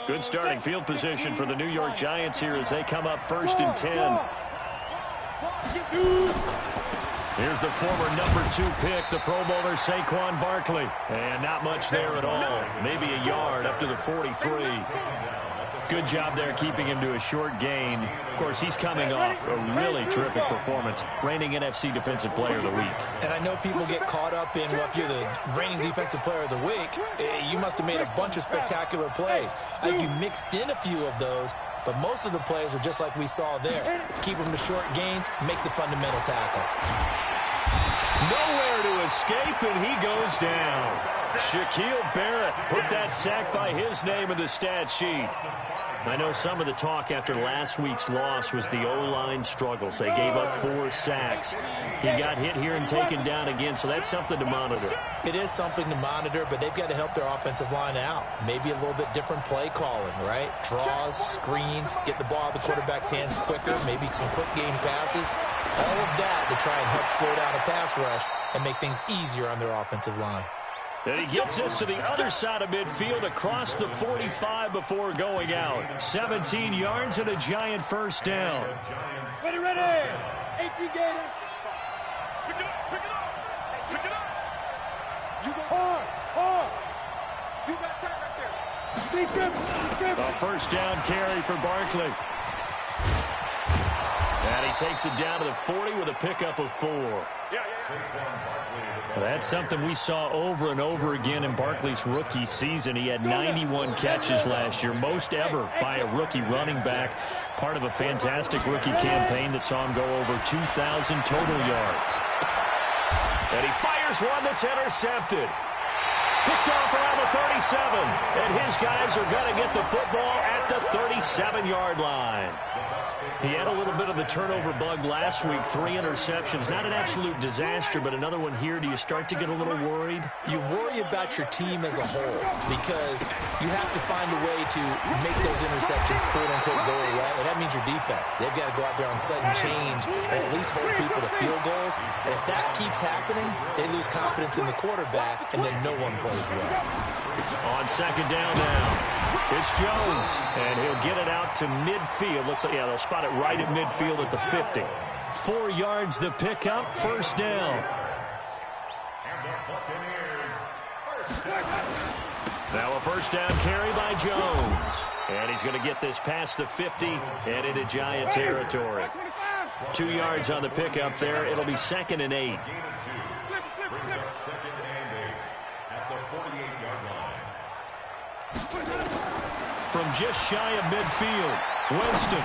Good starting field position for the New York Giants here as they come up 1st and 10. Here's the former number 2 pick, the Pro Bowler Saquon Barkley. And not much there at all. Maybe a yard up to the 43. Good job there keeping him to a short gain. Of course, he's coming off a really terrific performance, reigning NFC Defensive Player of the Week. And I know people get caught up in, well, if you're the reigning Defensive Player of the Week, you must have made a bunch of spectacular plays. I think you mixed in a few of those, but most of the plays are just like we saw there. Keep them to short gains, make the fundamental tackle. Nowhere to escape, and he goes down. Shaquille Barrett put that sack by his name in the stat sheet. I know some of the talk after last week's loss was the O-line struggles. They gave up 4 sacks. He got hit here and taken down again, so that's something to monitor. It is something to monitor, but they've got to help their offensive line out. Maybe a little bit different play calling, right? Draws, screens, get the ball out of the quarterback's hands quicker, maybe some quick game passes. All of that to try and help slow down a pass rush and make things easier on their offensive line. And he gets us to the other side of midfield across the 45 before going out. 17 yards and a Giant first down. Ready, 18 Gators. Pick it up. You go hard. You got time right there. A first down carry for Barkley. And he takes it down to the 40 with a pickup of 4. That's something we saw over and over again in Barkley's rookie season. He had 91 catches last year, most ever by a rookie running back, part of a fantastic rookie campaign that saw him go over 2,000 total yards. And he fires one that's intercepted. Picked off around the 37, and his guys are going to get the football at the 37-yard line. He had a little bit of the turnover bug last week, 3 interceptions. Not an absolute disaster, but another one here. Do you start to get a little worried? You worry about your team as a whole because you have to find a way to make those interceptions, quote-unquote, go away, and that means your defense. They've got to go out there on sudden change and at least hold people to field goals. And if that keeps happening, they lose confidence in the quarterback, and then no one plays well. On second down now. It's Jones, and he'll get it out to midfield. Looks like, yeah, they'll spot it right at midfield at the 50. 4 yards the pickup, first down. Now a first down carry by Jones. And he's going to get this past the 50 and into Giant territory. 2 yards on the pickup there. It'll be 2nd and 8. From just shy of midfield, Winston.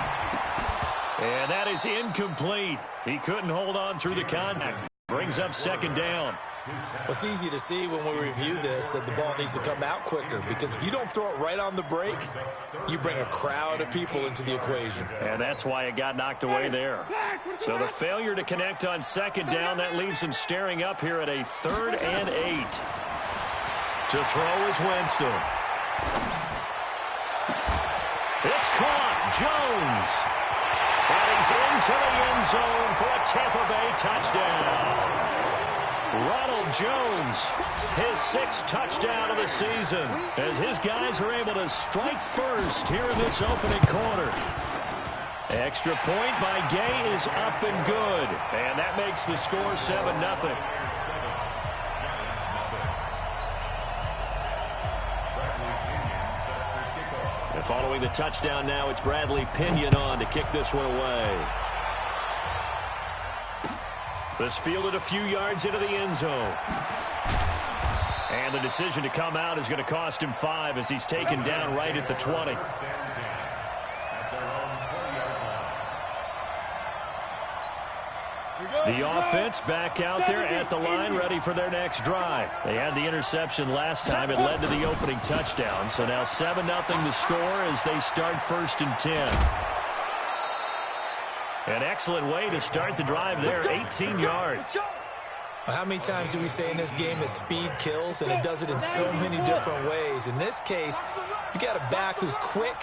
And that is incomplete. He couldn't hold on through the contact. Brings up second down. Well, it's easy to see when we review this that the ball needs to come out quicker because if you don't throw it right on the break, you bring a crowd of people into the equation. And that's why it got knocked away there. So the failure to connect on second down, that leaves him staring up here at a 3rd and 8. To throw is Winston. It's caught. Jones. And he's into the end zone for a Tampa Bay touchdown. Ronald Jones, his 6th touchdown of the season, as his guys are able to strike first here in this opening quarter. Extra point by Gay is up and good, and that makes the score 7-0. Following the touchdown now, it's Bradley Pinion on to kick this one away. This fielded a few yards into the end zone. And the decision to come out is going to cost him 5 as he's taken down right at the 20. The offense back out there at the line, ready for their next drive. They had the interception last time. It led to the opening touchdown. So now 7-0 the score as they start 1st and 10. An excellent way to start the drive there, 18 yards. Well, how many times do we say in this game that speed kills, and it does it in so many different ways? In this case, you got a back who's quick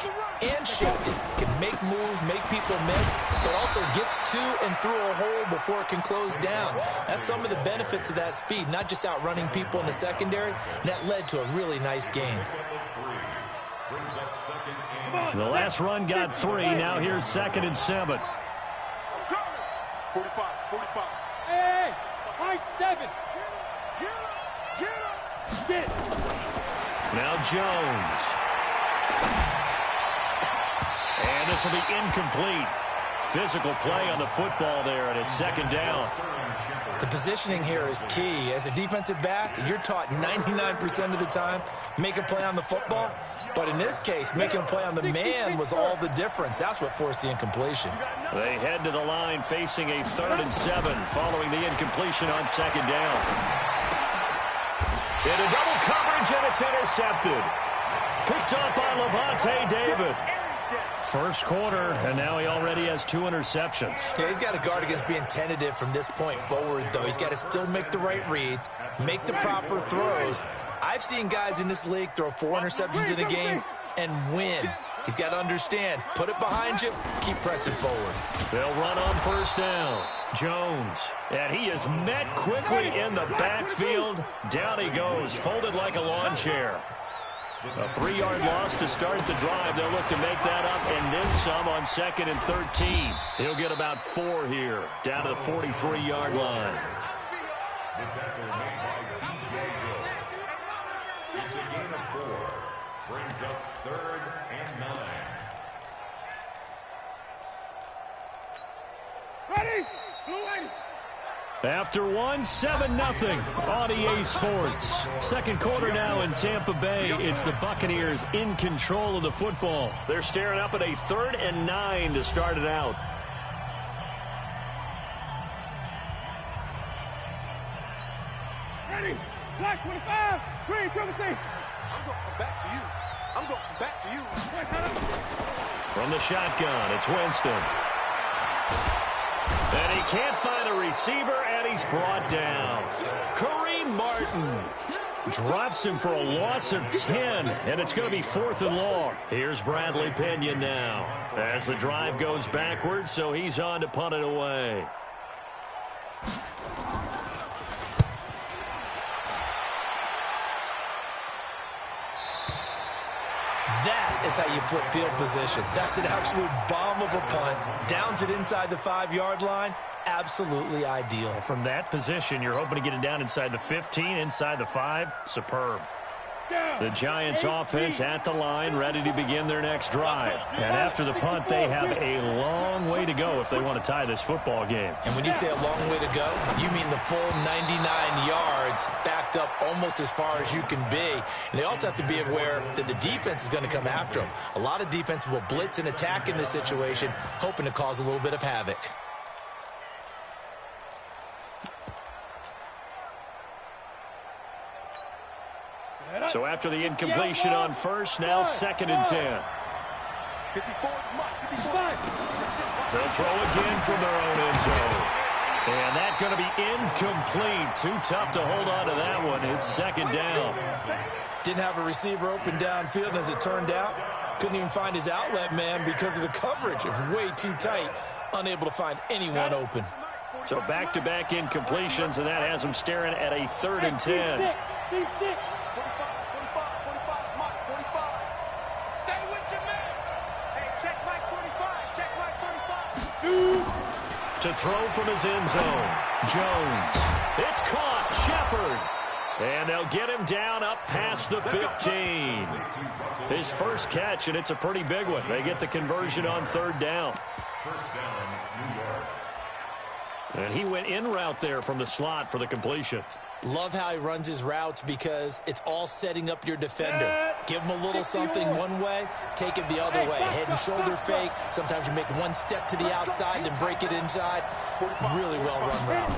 and shifty, can make moves, make people miss, but also gets to and through a hole before it can close down. That's some of the benefits of that speed, not just outrunning people in the secondary, and that led to a really nice game. The last run got 3. Now here's 2nd and 7. 45. Hey, high 7. Get. Now Jones. And this will be incomplete. Physical play on the football there, and it's 2nd down. The positioning here is key. As a defensive back, you're taught 99% of the time, make a play on the football. But in this case, making a play on the man was all the difference. That's what forced the incompletion. They head to the line facing a 3rd and 7 following the incompletion on 2nd down. Into double coverage, and it's intercepted. Picked up by Levante David. First quarter, and now he already has 2 interceptions. Yeah, he's got to guard against being tentative from this point forward, though. He's got to still make the right reads, make the proper throws. I've seen guys in this league throw 4 interceptions in a game and win. He's got to understand, put it behind you, keep pressing forward. They'll run on 1st down. Jones, and he is met quickly in the backfield. Down he goes, folded like a lawn chair. A 3-yard loss to start the drive. They'll look to make that up and then some on 2nd and 13. He'll get about 4 here, down to the 43-yard line. The tackle made by B.J. It's a gain of 4. Brings up 3rd and 9. Ready? Blue. After 1, 7-0 on EA Sports. Second quarter now in Tampa Bay. It's the Buccaneers in control of the football. They're staring up at a 3rd and 9 to start it out. Ready? Black 25. Green 17. I'm going back to you. I'm going back to you. From the shotgun, it's Winston. And he can't find a receiver, and he's brought down. Kareem Martin drops him for a loss of 10, and it's going to be 4th and long. Here's Bradley Pinion now as the drive goes backwards, so he's on to punt it away. That is how you flip field position. That's an absolute bomb of a punt. Downs it inside the 5-yard line. Absolutely ideal. From that position, you're hoping to get it down inside the 15, inside the 5. Superb. The Giants offense at the line, ready to begin their next drive. And after the punt, they have a long way to go if they want to tie this football game. And when you say a long way to go, you mean the full 99 yards backed up almost as far as you can be. And they also have to be aware that the defense is going to come after them. A lot of defense will blitz and attack in this situation, hoping to cause a little bit of havoc. So after the incompletion on 1st, now 2nd and 10. 54. They'll throw again from their own end zone. And that's going to be incomplete. Too tough to hold on to that one. It's 2nd down. Didn't have a receiver open downfield, and as it turned out, couldn't even find his outlet man because of the coverage. It was way too tight, unable to find anyone open. So back-to-back incompletions, and that has them staring at a 3rd and 10. To throw from his end zone, Jones. It's caught, Shepard. And they'll get him down up past the 15. His first catch, and it's a pretty big one. They get the conversion on 3rd down. First down, New York. And he went in route there from the slot for the completion. Love how he runs his routes because it's all setting up your defender. Give him a little something one way, take it the other way. Head and shoulder fake. Sometimes you make one step to the outside, then break it inside. Really well-run route.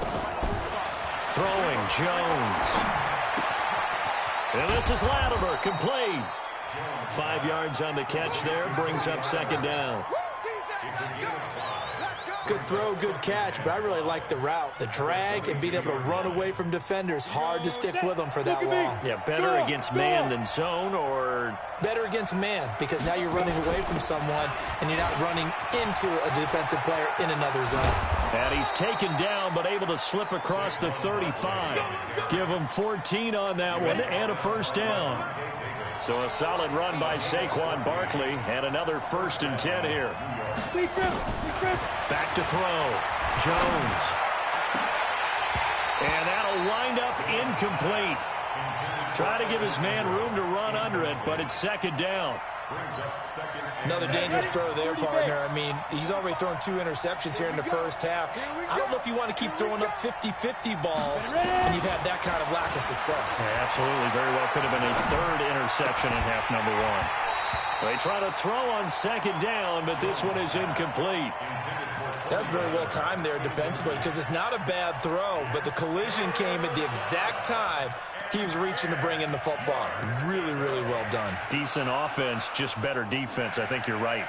Throwing, Jones. And this is Latimer, complete. 5 yards on the catch there, brings up 2nd down. Good throw, good catch, but I really like the route. The drag and being able to run away from defenders, hard to stick with them for that long. Yeah, better against man than zone, or? Better against man, because now you're running away from someone and you're not running into a defensive player in another zone. And he's taken down, but able to slip across the 35. Give him 14 on that one and a 1st down. So a solid run by Saquon Barkley, and another 1st and 10 here. Back to throw. Jones. And that'll wind up incomplete. Try to give his man room to run under it, but it's 2nd down. Another dangerous throw there, partner. I mean, he's already thrown 2 interceptions here in the first half. I don't know if you want to keep throwing up 50-50 balls and you've had that kind of lack of success. Yeah, absolutely. Very well could have been a 3rd interception in half number 1. They try to throw on 2nd down, but this one is incomplete. That's very well timed there defensively because it's not a bad throw, but the collision came at the exact time he was reaching to bring in the football. Really, really well done. Decent offense, just better defense. I think you're right.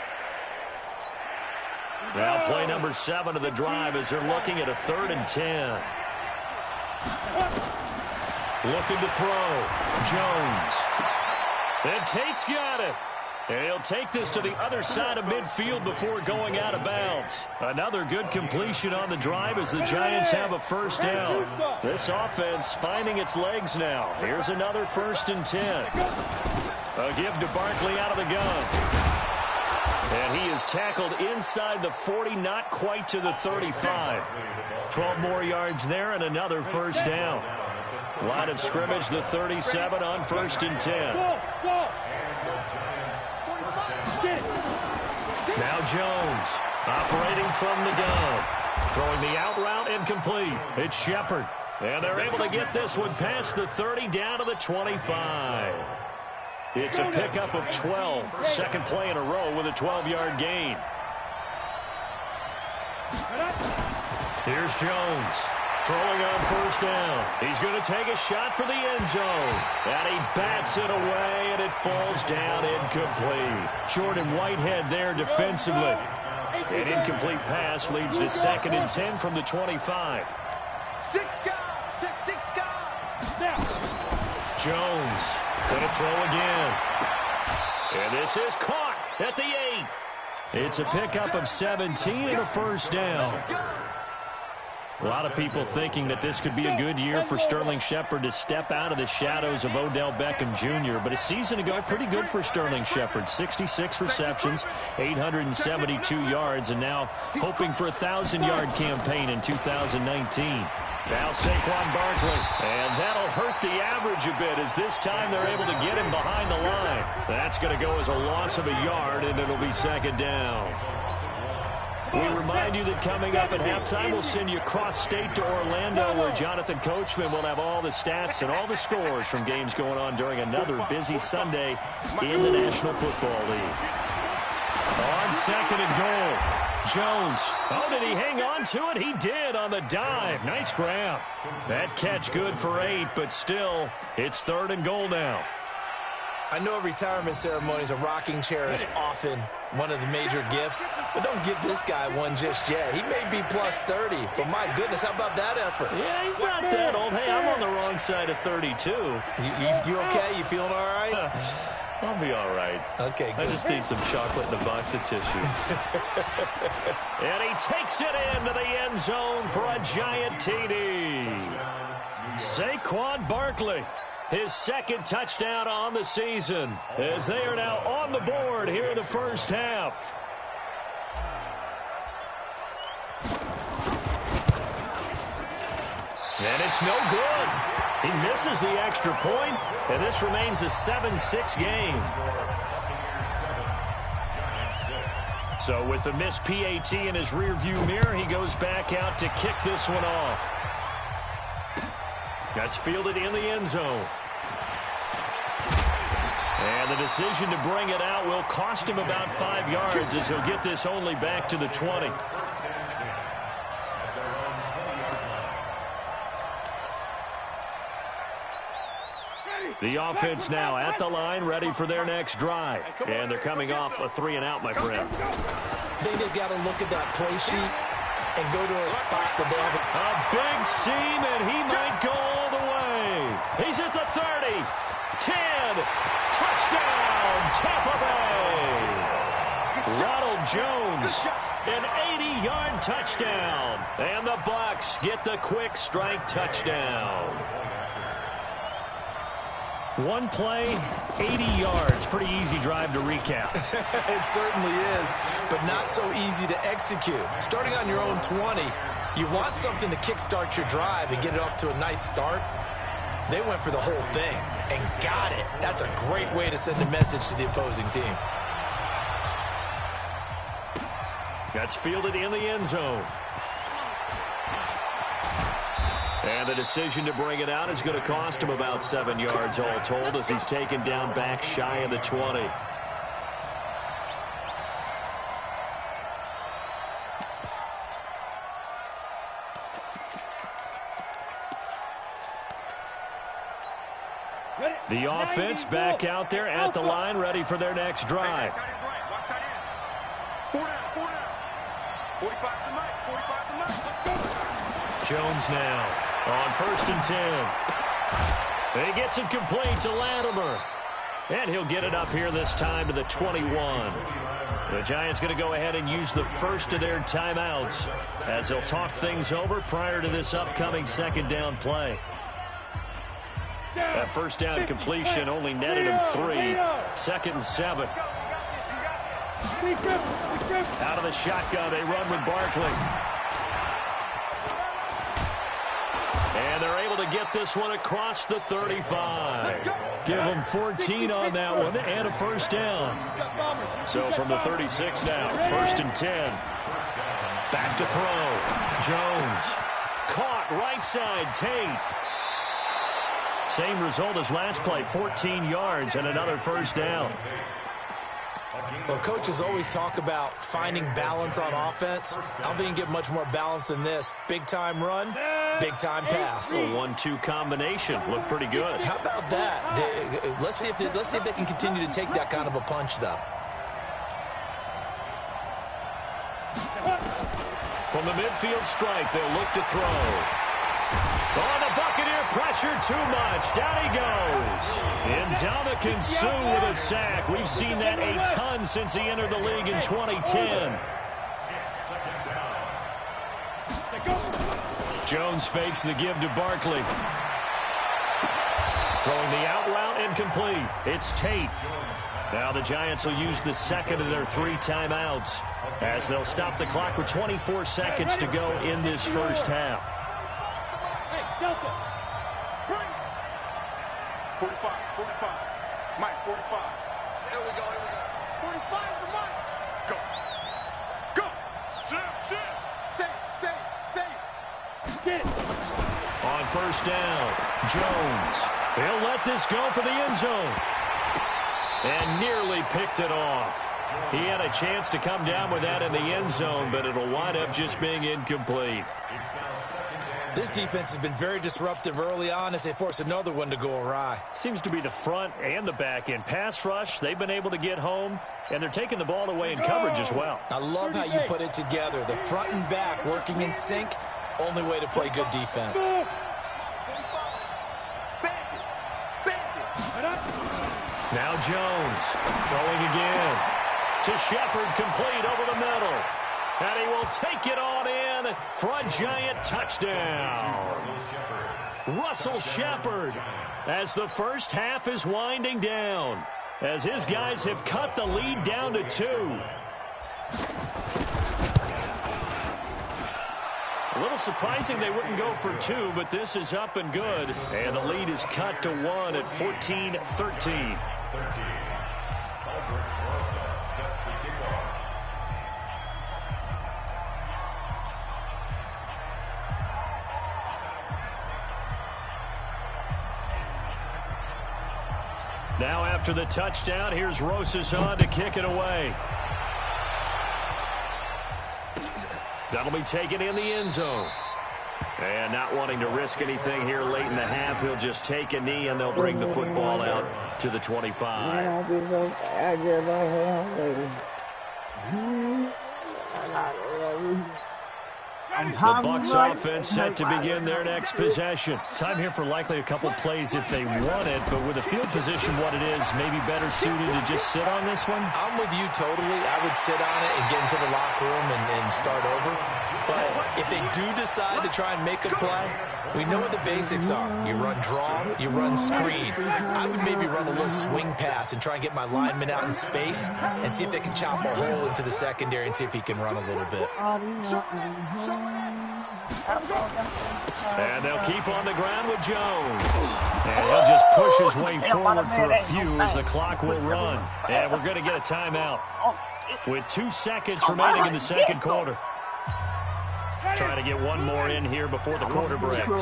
Now play number 7 of the drive as they're looking at a 3rd and 10. Looking to throw. Jones. And Tate's got it. And he'll take this to the other side of midfield before going out of bounds. Another good completion on the drive as the Giants have a 1st down. This offense finding its legs now. Here's another 1st and 10. A give to Barkley out of the gun. And he is tackled inside the 40, not quite to the 35. 12 more yards there and another 1st down. Line of scrimmage, the 37 on 1st and 10. Now Jones, operating from the gun. Throwing the out route incomplete. It's Shepard. And they're able to get this one past the 30 down to the 25. It's a pickup of 12. 2nd play in a row with a 12-yard gain. Here's Jones. Throwing on 1st down. He's going to take a shot for the end zone. And he bats it away, and it falls down incomplete. Jordan Whitehead there defensively. An incomplete pass leads to 2nd and 10 from the 25. Jones going to throw again. And this is caught at the 8. It's a pickup of 17 and a 1st down. A lot of people thinking that this could be a good year for Sterling Shepard to step out of the shadows of Odell Beckham Jr., but a season ago, pretty good for Sterling Shepard. 66 receptions, 872 yards, and now hoping for a 1,000-yard campaign in 2019. Now Saquon Barkley, and that'll hurt the average a bit as this time they're able to get him behind the line. That's going to go as a loss of a yard, and it'll be 2nd down. We remind you that coming up at halftime, we'll send you cross-state to Orlando, where Jonathan Coachman will have all the stats and all the scores from games going on during another busy Sunday in the National Football League. On 2nd and goal, Jones. Oh, did he hang on to it? He did on the dive. Nice grab. That catch good for 8, but still, it's 3rd and goal now. I know at retirement ceremonies, a rocking chair is often one of the major gifts, but don't give this guy one just yet. He may be plus 30, but my goodness, how about that effort? Yeah, he's not that old. Hey, I'm on the wrong side of 32. You okay? You feeling all right? I'll be all right. Okay, good. I just need some chocolate and a box of tissue. And he takes it into the end zone for a giant TD. Saquon Barkley. His 2nd touchdown on the season as they are now on the board here in the 1st half. And it's no good. He misses the extra point, and this remains a 7-6 game. So with the missed PAT in his rearview mirror, he goes back out to kick this one off. That's fielded in the end zone. And the decision to bring it out will cost him about 5 yards as he'll get this only back to the 20. The offense now at the line, ready for their next drive. And they're coming off a 3-and-out, my friend. I think they've got to look at that play sheet and go to a spot that they have a big seam, and he might go all the way. He's at the 30, 10, touchdown, Tampa Bay. Ronald Jones, an 80-yard touchdown, and the Bucs get the quick strike touchdown. One play, 80 yards. Pretty easy drive to recap. It certainly is, but not so easy to execute. Starting on your own 20, you want something to kickstart your drive and get it off to a nice start. They went for the whole thing and got it. That's a great way to send a message to the opposing team. That's fielded in the end zone. And the decision to bring it out is going to cost him about 7 yards all told as he's taken down back shy of the 20. The offense back out there at the line, ready for their next drive. Jones now on 1st and 10. He gets it complete to Latimer. And he'll get it up here this time to the 21. The Giants going to go ahead and use the first of their timeouts as they'll talk things over prior to this upcoming second down play. That first down completion only netted him 3. 2nd and 7. Out of the shotgun, they run with Barkley. And they're able to get this one across the 35. Give them 14 on that one and a first down. So from the 36 now, 1st and 10. Back to throw. Jones. Caught right side, Tate. Same result as last play, 14 yards and another first down. Well, coaches always talk about finding balance on offense. I don't think you can get much more balance than this. Big-time run, big-time pass. A 1-2 combination. Looked pretty good. How about that? Let's see if they can continue to take that kind of a punch, though. From the midfield stripe, they'll look to throw. Oh, the Buccaneer pressure too much. Down he goes. Ndamukong Suh with a sack. We've seen that a ton since he entered the league in 2010. Jones fakes the give to Barkley. Throwing the out route incomplete. It's Tate. Now the Giants will use the second of their 3 timeouts as they'll stop the clock with 24 seconds to go in this first half. Delta. 45. Mike, 45. Here we go. 45 the Mike. Go. Say. Get it. On first down, Jones. He'll let this go for the end zone. And nearly picked it off. He had a chance to come down with that in the end zone, but it'll wind up just being incomplete. This defense has been very disruptive early on as they force another one to go awry. Seems to be the front and the back end. Pass rush, they've been able to get home, and they're taking the ball away in coverage as well. I love how you put it together. The front and back working in sync, only way to play good defense. Now Jones throwing again to Shepard, complete over the middle. And he will take it on in for a Giant touchdown. Russell Shepard as the first half is winding down, as his guys have cut the lead down to 2. A little surprising they wouldn't go for 2, but this is up and good. And the lead is cut to 1 at 14-13. Now after the touchdown, here's Rosas on to kick it away. That'll be taken in the end zone. And not wanting to risk anything here late in the half, he'll just take a knee and they'll bring the football out to the 25. The Bucs offense set to begin their next possession. Time here for likely a couple plays if they want it, but with the field position what it is, maybe better suited to just sit on this one? I'm with you totally. I would sit on it and get into the locker room and start over. But if they do decide to try and make a play, we know what the basics are. You run draw, you run screen. I would maybe run a little swing pass and try and get my lineman out in space and see if they can chop a hole into the secondary and see if he can run a little bit. And they'll keep on the ground with Jones. And he'll just push his way forward for a few as the clock will run. And we're going to get a timeout with 2 seconds remaining in the second quarter. Trying to get one more in here before the quarter breaks. Wait.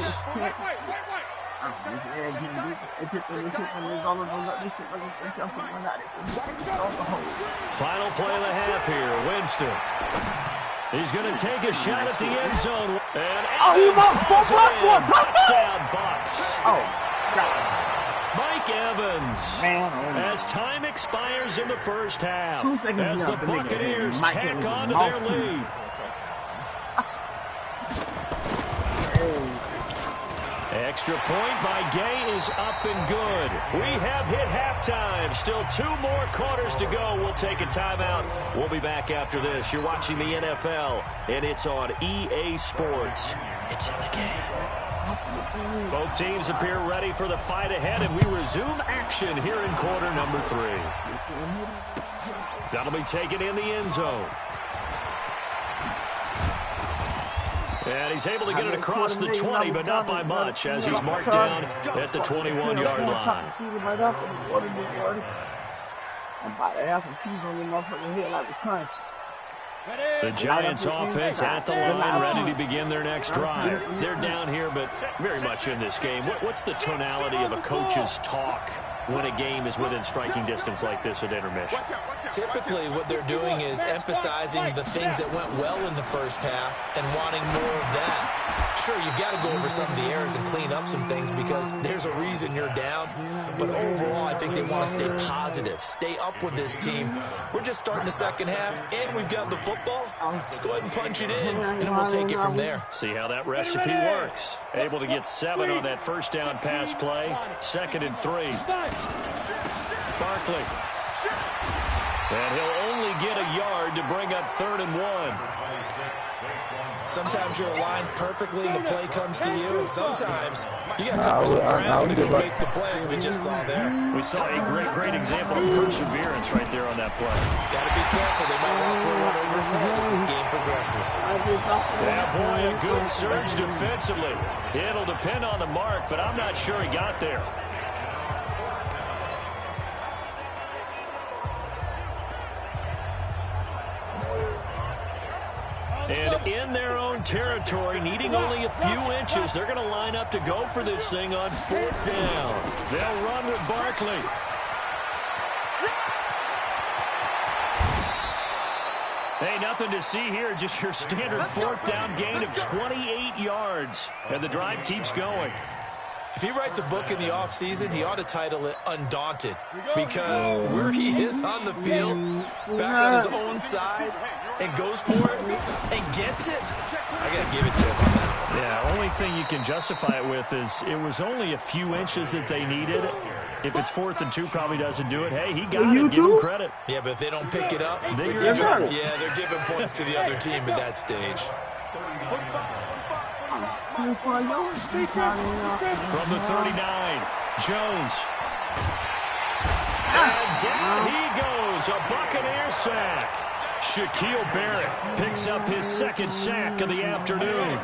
Final play of the half here. Winston. He's going to take a shot at the end zone. And Evans calls it in. Touchdown, Bucs. Mike Evans. As time expires in the first half, as the Buccaneers tack on to their lead. Extra point by Gay is up and good. We have hit halftime. Still 2 more quarters to go. We'll take a timeout. We'll be back after this. You're watching the NFL, and it's on EA Sports. It's in the game. Both teams appear ready for the fight ahead, and we resume action here in quarter number 3. That'll be taken in the end zone. And he's able to get it across the 20, but not by much, as he's marked down at the 21-yard line. The Giants offense at the line, ready to begin their next drive. They're down here, but very much in this game. What's the tonality of a coach's talk when a game is within striking distance like this at intermission? Typically, what they're doing is emphasizing the things that went well in the first half and wanting more of that. Sure, you've got to go over some of the errors and clean up some things because there's a reason you're down. But overall, I think they want to stay positive, stay up with this team. We're just starting the second half, and we've got the football. Let's go ahead and punch it in, and then we'll take it from there. See how that recipe works. Able to get 7 on that first down pass play. 2nd and 3. Barkley. And he'll only get a yard to bring up 3rd and 1. Sometimes you're aligned perfectly and the play comes to you, and sometimes you got to cover some ground to go make the plays we just saw there. We saw a great example of perseverance right there on that play. Got to be careful. They might want to throw one over his head as this game progresses. Yeah, boy, a good surge defensively. It'll depend on the mark, but I'm not sure he got there. And in their own territory, needing only a few inches, they're going to line up to go for this thing on 4th down. They'll run with Barkley. Hey, nothing to see here, just your standard 4th down gain of 28 yards. And the drive keeps going. If he writes a book in the offseason, he ought to title it Undaunted, because where he is on the field, back on his own side, and goes for it and gets it, I got to give it to him on that. Yeah, only thing you can justify it with is it was only a few inches that they needed. If it's 4th and 2, probably doesn't do it. Hey, he got it. Give him credit. Yeah, but if they don't pick it up, then you're in trouble. Yeah, they're giving points to the other team at that stage. From the 39, Jones. And down he goes, a Buccaneer sack. Shaquille Barrett picks up his 2nd sack of the afternoon.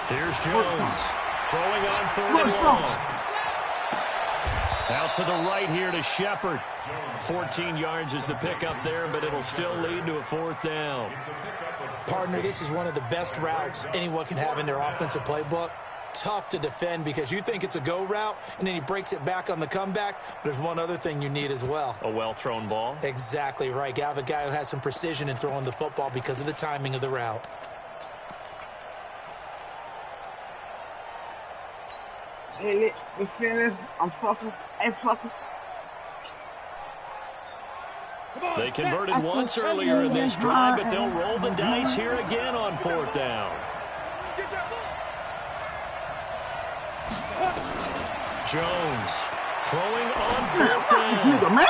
Here's Jones, throwing on 3rd and long. Out to the right here to Shepard. 14 yards is the pickup there, but it'll still lead to a 4th down. Partner, this is one of the best routes anyone can have in their offensive playbook. Tough to defend because you think it's a go route, and then he breaks it back on the comeback. But there's one other thing you need as well. A well-thrown ball? Exactly right. You have a guy who has some precision in throwing the football because of the timing of the route. Hey, you feel this? I'm fucking. They converted once earlier in this drive, but they'll roll the dice here again on 4th down. Jones throwing on 4th down.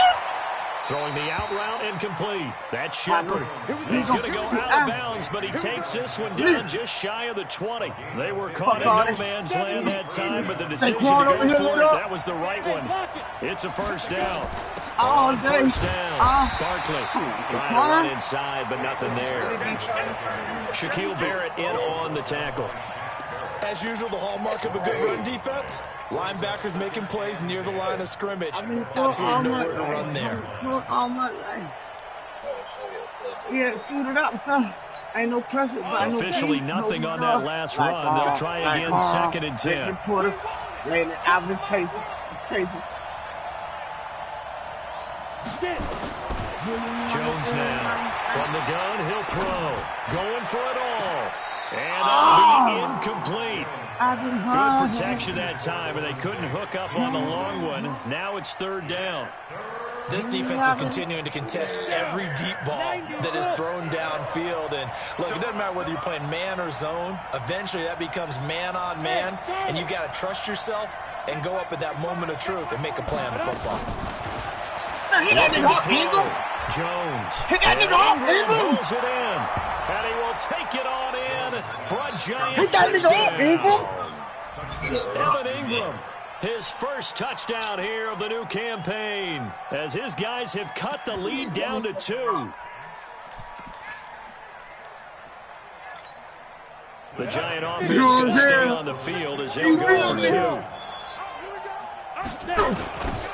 Throwing the out route incomplete. That's Shepard. He's going to go out of bounds, but he takes this one down just shy of the 20. They were caught in no man's land that time, but the decision to go for it, that was the right one. It's a 1st down. On 1st down, Barkley trying to run inside, but nothing there. Shaquille Barrett in on the tackle. As usual, the hallmark of a good run defense, linebackers making plays near the line of scrimmage. Absolutely nowhere to run there. All my life. Yeah, shoot it up, son. Ain't no pressure, but officially nothing on that last run. They'll try again, 2nd and 10. Jones now from the gun, he'll throw, going for it all. And that'll be incomplete. Good protection that time, and they couldn't hook up on the long one. Now it's 3rd down. This defense is continuing to contest every deep ball that is thrown downfield. And look, it doesn't matter whether you're playing man or zone. Eventually that becomes man on man, and you got to trust yourself and go up at that moment of truth and make a play on the football. Jones. And Ingram pulls it in. And he will take it on in for a giant touchdown. Evan Ingram, his first touchdown here of the new campaign, as his guys have cut the lead down to 2. The Giant offense going to stay on the field as they'll go for 2.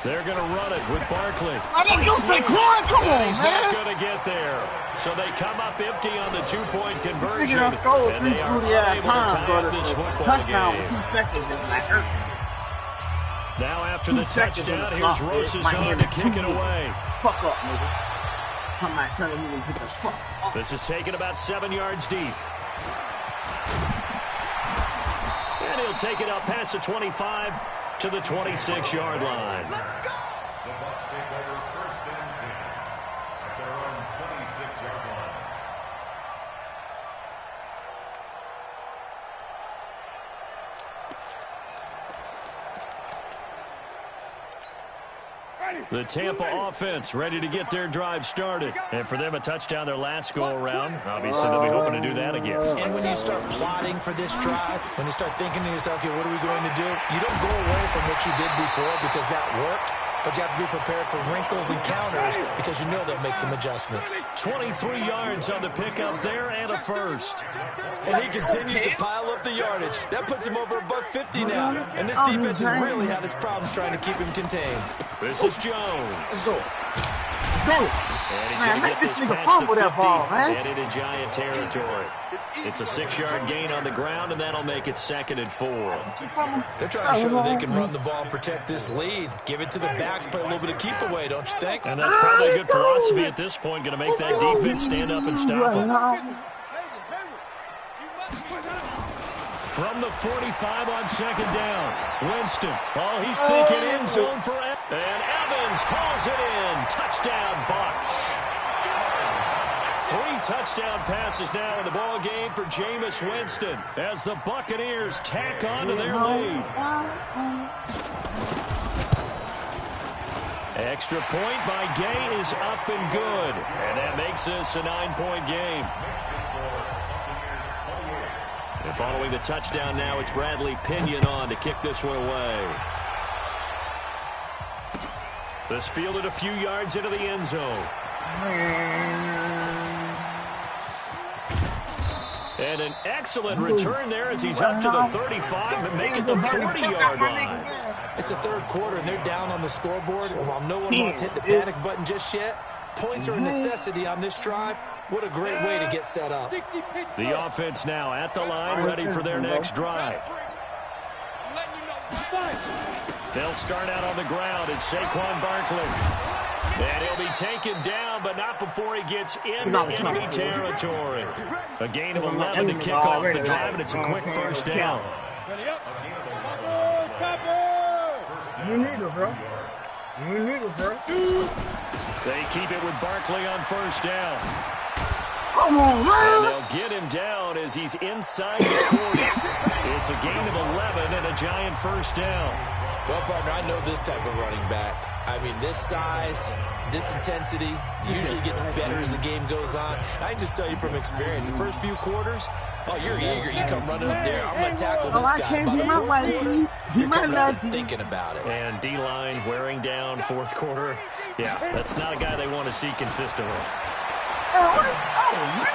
They're going to run it with Barkley. He's not going to get there. So they come up empty on the 2-point conversion, and they are unable to tie up this football game. Now after the touchdown, here's Rosason to kick it away. Fuck up, nigga. Come on, tell me to get the fuck up. This is taken about 7 yards deep. And he'll take it up past the 25 to the 26-yard line. The Bucs take over 1st and 10 at their own 26-yard line. The Tampa offense ready to get their drive started. And for them, a touchdown their last go-around. Obviously, they'll be hoping to do that again. And when you start plotting for this drive, when you start thinking to yourself, okay, what are we going to do? You don't go away from what you did before because that worked. But you have to be prepared for wrinkles and counters because you know they'll make some adjustments. 23 yards on the pickup there and a first. And he continues to pile up the yardage. That puts him over $150 now. And this defense has really had its problems trying to keep him contained. This is Jones. Let's go. And he's going to get this past the 50 and into Giant territory. It's a 6-yard gain on the ground, and that'll make it 2nd and 4. They're trying to show that they can run the ball and protect this lead. Give it to the backs, play a little bit of keep away, don't you think? And that's probably a good philosophy at this point, going to make that defense stand up and stop them. From the 45 on 2nd down, Winston. Oh, he's thinking end zone for Evans. And Evans hauls it in. Touchdown, Bucs. 3 touchdown passes now in the ball game for Jameis Winston as the Buccaneers tack on to their lead. Extra point by Gay is up and good. And that makes this a 9-point game. And following the touchdown now, it's Bradley Pinion on to kick this one away. This fielded a few yards into the end zone. And an excellent return there as he's up to the 35 and make it the 40-yard line. It's the 3rd quarter, and they're down on the scoreboard. And while no one wants to hit the panic button just yet, points are a necessity on this drive. What a great way to get set up. The offense now at the line, ready for their next drive. They'll start out on the ground. It's Saquon Barkley. And he'll be taken down, but not before he gets into enemy territory. A gain of 11 to kick off the drive, and it's a quick 1st down. You need it, bro. You need it, bro. They keep it with Barkley on first down. Come on, man. And they'll get him down as he's inside the 40. It's a gain of 11 and a giant first down. Well, partner, I know this type of running back. I mean, this size, this intensity usually gets better as the game goes on. I can just tell you from experience, the first few quarters, oh, you're eager. You come running up there, I'm going to tackle this guy. By the fourth quarter, you're coming up and thinking about it. And D-line wearing down fourth quarter. Yeah, that's not a guy they want to see consistently.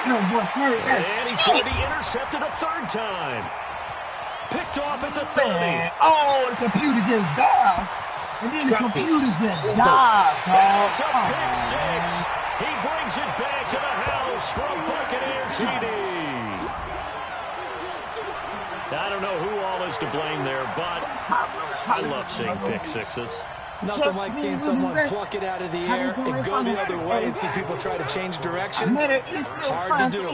And he's going to be intercepted a third time. Picked off at the 30. Oh, the computer just died. And then the computer just died. That's a pick six. He brings it back to the house for a Buccaneer TD. I don't know who all is to blame there, but I love seeing pick sixes. Nothing like seeing someone pluck it out of the air and go the other way and see people try to change directions. Hard to do.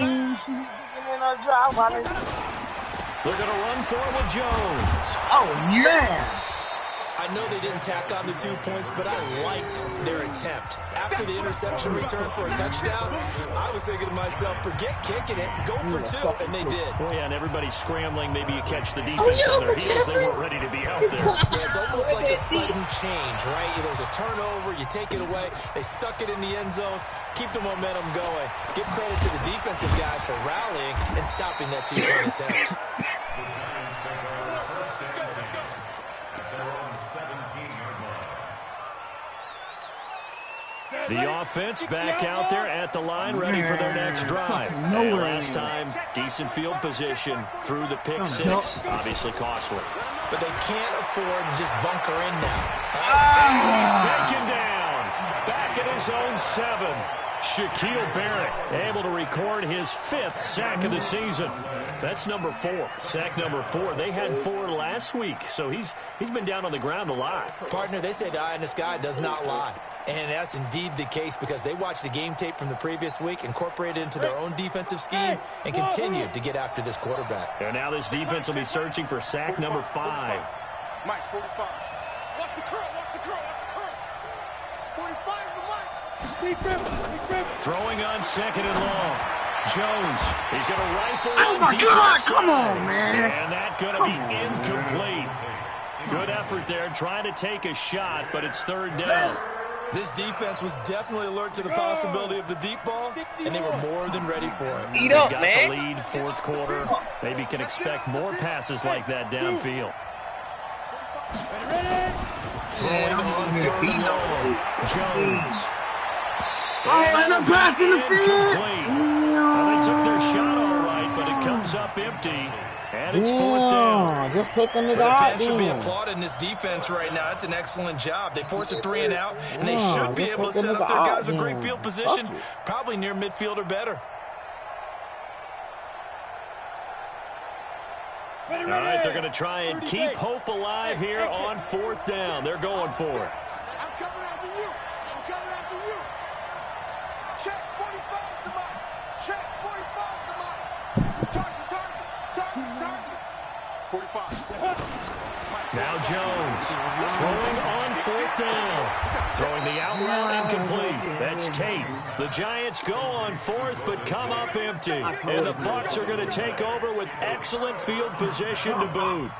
They're going to run for it with Jones. Oh, yeah. I know they didn't tack on the 2 points, but I liked their attempt. After the interception return for a touchdown, I was thinking to myself, forget kicking it, go for two, and they did. Well, yeah, and everybody's scrambling. Maybe you catch the defense on their heels. They weren't ready to be out there. Yeah, it's almost like a sudden change, right? There's a turnover, you take it away. They stuck it in the end zone. Keep the momentum going. Give credit to the defensive guys for rallying and stopping that 2-point attempt. The offense back out there at the line, ready for their next drive. And last time, decent field position through the pick six. Obviously costly. But they can't afford to just bunker in now. And he's taken down. Back at his own 7. Shaquille Barrett able to record his 5th sack of the season. That's number 4. Sack number 4. They had 4 last week, so he's been down on the ground a lot. Partner, they say the eye in the sky does not lie. And that's indeed the case because they watched the game tape from the previous week, incorporated it into their own defensive scheme, and continued to get after this quarterback. And now this defense will be searching for sack number 5. Mike, 45. Watch the curl, watch the curl, watch the curl. 45 is the Mike. Big grip. Throwing on 2nd and long. Jones, he's going to rifle Oh, my deep God, inside. come on, man. And that's going to be incomplete. Good effort there, trying to take a shot, but it's 3rd down. This defense was definitely alert to the possibility of the deep ball, and they were more than ready for it. Eat up, got man. the lead, 4th quarter. Maybe can expect more passes like that downfield. Throwing on 3rd and long. Jones. And a pass in the field. Well, they took their shot all right, but it comes up empty. And it's 4th down. Just taking it But out. Ken should be applauded in this defense right now. It's an excellent job. They force a 3 and out, and they should be able to set up their guys with great field position, probably near midfield or better. All right, they're going to try and keep hope alive here on 4th down. They're going for it. I'm coming after you. I'm coming after you. Check 45 to Mike. Check 45 to Mike. Target. 45. Now Jones throwing on 4th down. Throwing the out route incomplete. That's Tate. The Giants go on 4th but come up empty. And the Bucs are going to take over with excellent field position to boot.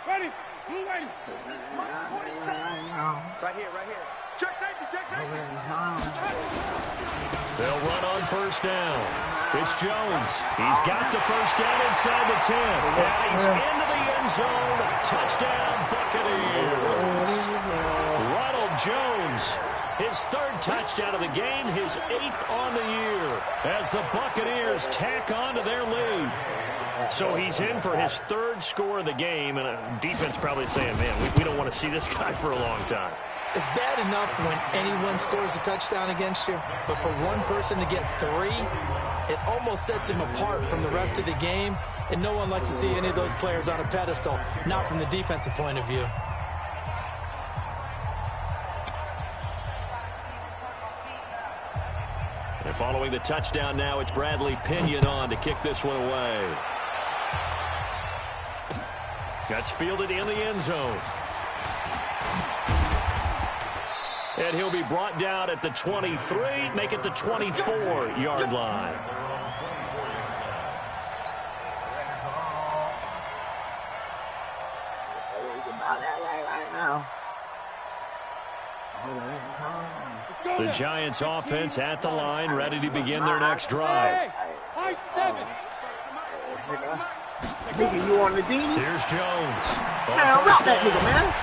Ready. Blue ready. Mike 47. Right here. Check safety. They'll run on 1st down. It's Jones. He's got the 1st down inside the 10. And he's into the end zone. Touchdown, Buccaneers. Ronald Jones, his 3rd touchdown of the game, his 8th on the year, as the Buccaneers tack on to their lead. So he's in for his 3rd score of the game, and a defense probably saying, man, we don't want to see this guy for a long time. It's bad enough when anyone scores a touchdown against you, but for one person to get 3, it almost sets him apart from the rest of the game, and no one likes to see any of those players on a pedestal, not from the defensive point of view. And following the touchdown now, it's Bradley Pinion on to kick this one away. That's fielded in the end zone. And he'll be brought down at the 23, make it the 24-yard line. The Giants offense at the line, ready to begin their next drive. Here's Jones. First down.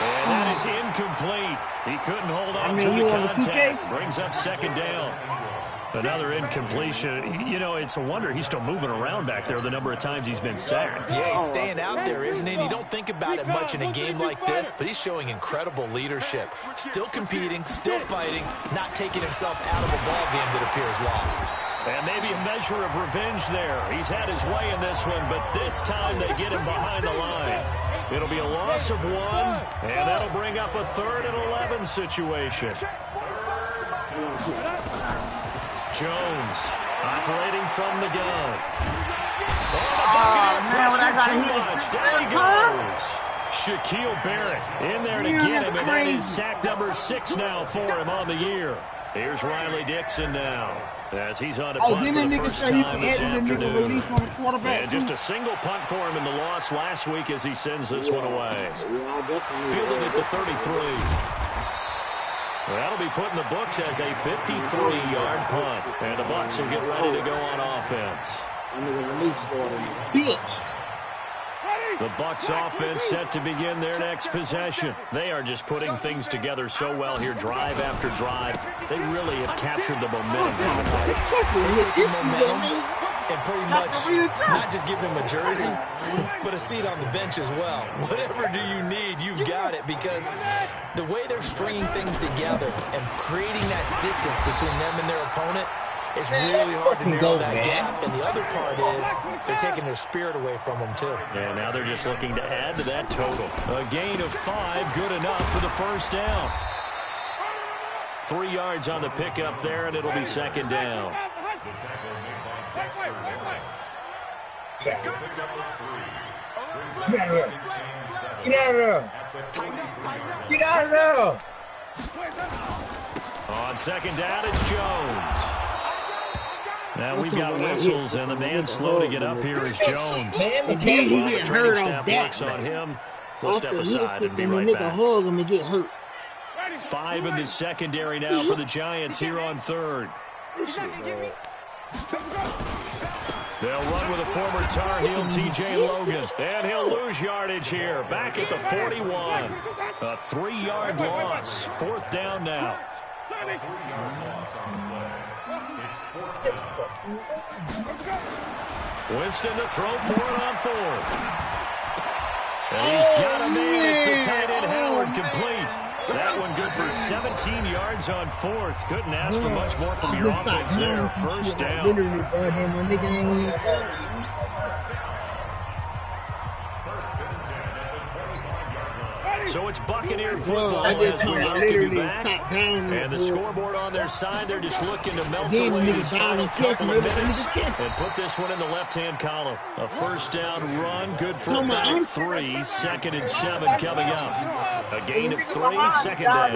And that is incomplete. He couldn't hold on to the contact. Brings up second down. Another incompletion. You know, it's a wonder he's still moving around back there the number of times he's been sacked. Yeah, he's staying out there, isn't he? You don't think about it much in a game like this, but he's showing incredible leadership. Still competing, still fighting, not taking himself out of a ball game that appears lost. And maybe a measure of revenge there. He's had his way in this one, but this time they get him behind the line. It'll be a loss of 1, and that'll bring up a 3rd and 11 situation. Jones operating from the gun. Too much. There he goes. Shaquille Barrett in there to get him, and that is sack number 6 now for him on the year. Here's Riley Dixon now, as he's on a punt for the first time this afternoon. And just a single punt for him in the loss last week as he sends this one away. Fielded at the 33. That'll be put in the books as a 53-yard punt. And the Bucs will get ready to go on offense. The Bucs offense set to begin their next possession. They are just putting things together so well here, drive after drive. They really have captured the momentum. They take momentum and pretty much not just give him a jersey, but a seat on the bench as well. Whatever do you need, you've got it, because the way they're stringing things together and creating that distance between them and their opponent, it's really hard to narrow that gap. And the other part is they're taking their spirit away from them, too. Yeah, now they're just looking to add to that total. A gain of 5, good enough for the first down. 3 yards on the pickup there, and it'll be second down. Get out of there. Get out of there. On second down, it's Jones. Now we've got whistles, and the man slow to get up here is Jones. He get hurt staff works on him. We'll step aside and be right back. Hug him and get hurt. 5 in the secondary now for the Giants here on 3rd. They'll run with a former Tar Heel, T.J. Logan. And he'll lose yardage here. Back at the 41. A 3-yard loss. 4th down now. Winston to throw for it on 4th. And he's got a man. It's the tight end Howard, complete. That one good for 17 yards on 4th. Couldn't ask for much more from your offense there. First down. So it's Buccaneer football as we welcome you back. And the scoreboard on their side, they're just looking to melt away this final couple of minutes and put this one in the left-hand column. A first down run, good for about 3. 2nd and 7 coming up. A gain of 3, second down.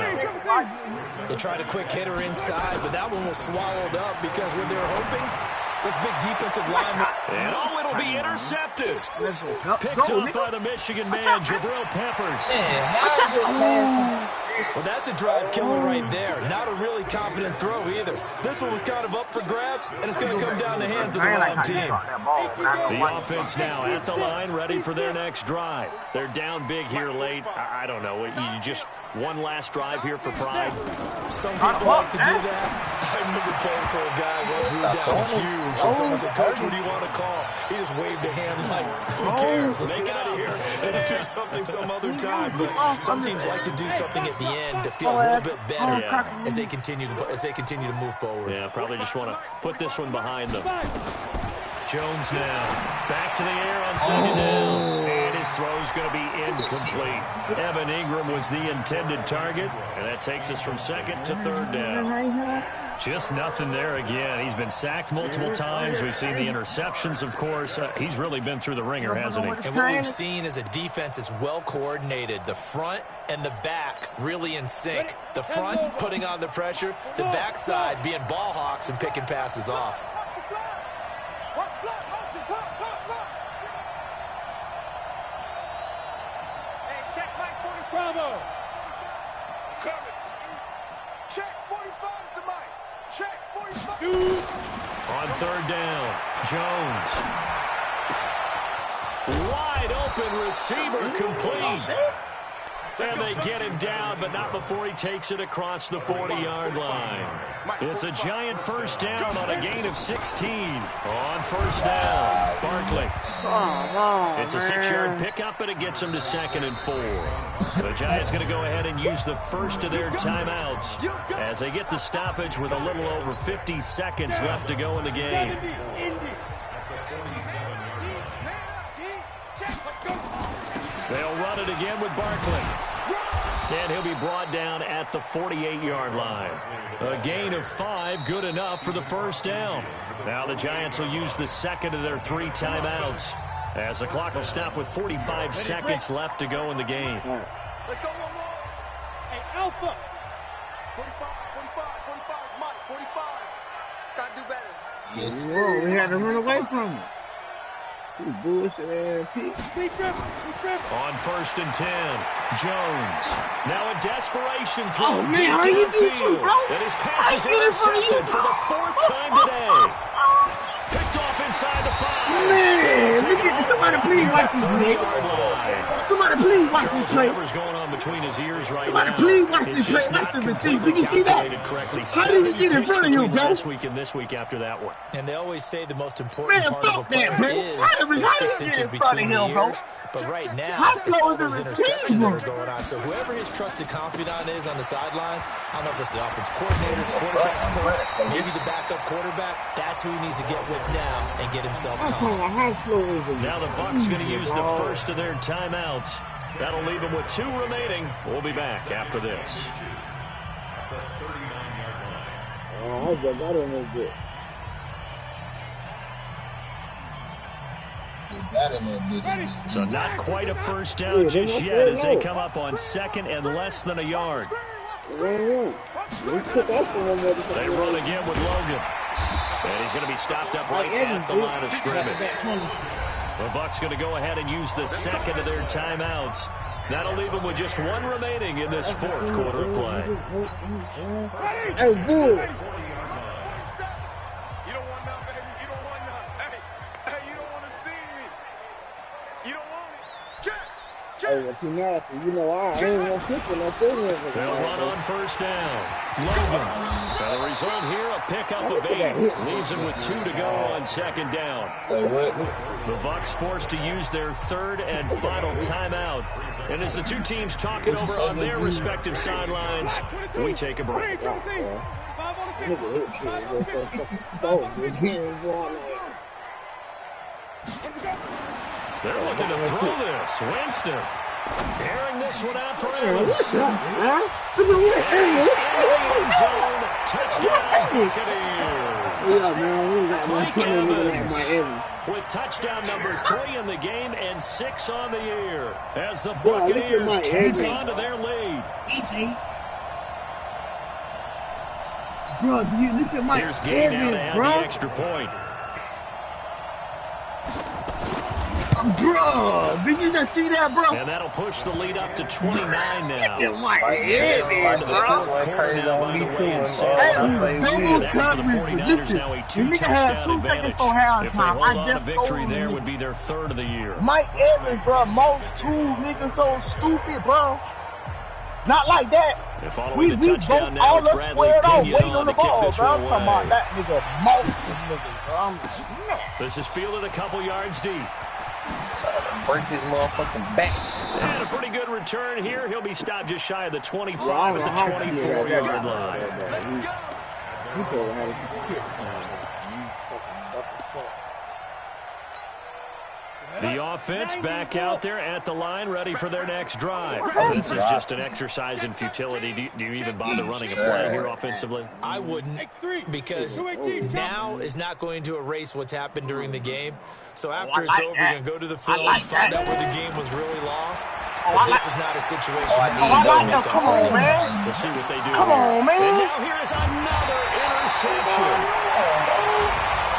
They tried a quick hitter inside, but that one was swallowed up because when they were hoping, those big defensive linemen. And it'll be intercepted. Picked up by the Michigan man, Jabril Peppers. Well, that's a drive killer right there. Not a really confident throw either. This one was kind of up for grabs, and it's going to come down the hands of the wrong team. The offense now at the line, ready for their next drive. They're down big here late. I don't know. You just one last drive here for pride. Some people like to do that. I remember playing for a guy once who was down huge, and someone said, "Coach, what do you want to call?" He just waved a hand like, "Who cares? Let's get out of here and do something some other time." But some teams like to do something at the end to feel a little bit better as they continue to move forward. Yeah, probably just want to put this one behind them. Jones now back to the air on second down, and his throw's going to be incomplete. Evan Ingram was the intended target, and that takes us from 2nd to 3rd down. Just nothing there again. He's been sacked multiple times. We've seen the interceptions, of course. He's really been through the ringer, hasn't he? And what we've seen is a defense is well coordinated. The front and the back really in sync. The front putting on the pressure, the backside being ball hawks and picking passes off. Hey, check Mike 40 Bravo. Check 45 to Mike. Check 45. On third down, Jones. Wide open receiver complete. And they get him down, but not before he takes it across the 40-yard line. It's a giant first down on a gain of 16. On first down, Barkley. It's a 6-yard pickup, and it gets him to 2nd and 4. The Giants going to go ahead and use the first of their timeouts as they get the stoppage with a little over 50 seconds left to go in the game. They'll run it again with Barkley. And he'll be brought down at the 48-yard line. A gain of 5, good enough for the first down. Now the Giants will use the second of their 3 timeouts as the clock will stop with 45 seconds left to go in the game. Let's go one more. Hey, Alpha. 45, 45, 45, Mike, 45. Gotta do better. Yes, whoa, we had to run away from him. Bullshit ass people. On 1st and 10, Jones. Now a desperation throw deep downfield. And his pass is intercepted for the 4th time today. Picked off inside the 5. Man, somebody please watch this play. Somebody please watch this play. Whatever's going on between his ears right Somebody now. please watch this It's play. just Watch not the receiver. completely Did you see that? calculated correctly. How did he get in front of you, bro? Last week and this week after that one. And they always say the most important Man, part of a fuck player that, man. is How the did 6 he inches get in front between of the him, bro? ears. But right now, How it's all close those is the interceptions that receiver? are going on. So whoever his trusted confidant is on the sidelines, I don't know if it's the offense coordinator, the quarterback's coach, maybe the backup quarterback, that's who he needs to get with now and get himself calm. Now the Bucs going to use the first of their timeouts. That'll leave them with 2 remaining. We'll be back after this. Oh, I got him a bit. So not quite a first down just yet as they come up on 2nd and less than a yard. They run again with Logan. And he's going to be stopped up right at the line of scrimmage. The Bucs going to go ahead and use the second of their timeouts. That'll leave them with just 1 remaining in this 4th quarter of play. Hey, bull. Hey, well, too nasty. You know, I ain't gonna pick it no thing. They'll run on first down. Logan. And the result here, a pickup of 8. Leaves him with 2 to go on 2nd down. The Bucs forced to use their 3rd and final timeout. And as the 2 teams talk it over on their respective sidelines, we take a break. They're looking to throw this. Winston airing this one out for Evans. Touchdown, Buccaneers. With touchdown number 3 in the game and 6 on the year as the Buccaneers take on to their lead. Bro, do you look at my Here's Gay now to add the extra point. Bro, did you not see that, bro? And that'll push the lead up to 29 now. Look at my head, Into the 4th quarter now, by the way, and so double for the 49ers now a 2-touchdown advantage. If they hold on to victory there, would be their 3rd of the year. Mike Evans, bro, most 2 niggas so stupid, bro. Not like that. We both all us squared off waiting on the ball, bro. I'm talking about that nigga, most niggas, bro. This is fielded a couple yards deep. Break his motherfucking back. And a pretty good return here. He'll be stopped just shy of the 25 at the 24-yard line. The offense back out there at the line, ready for their next drive. This is just an exercise in futility. Do you even bother running a play here offensively? I wouldn't, because now is not going to erase what's happened during the game. So after it's over, you're going to go to the film, find out where the game was really lost. But this is not a situation. Come on, man. We'll see what they do. Come on, man. And now here is another interception.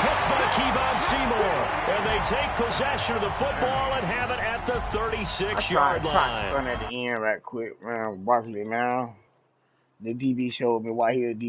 Picked by Kevon Seymour. And they take possession of the football and have it at the 36-yard line. Run at the end right quick, man. Barkley, man. The DB showed me why he a DB.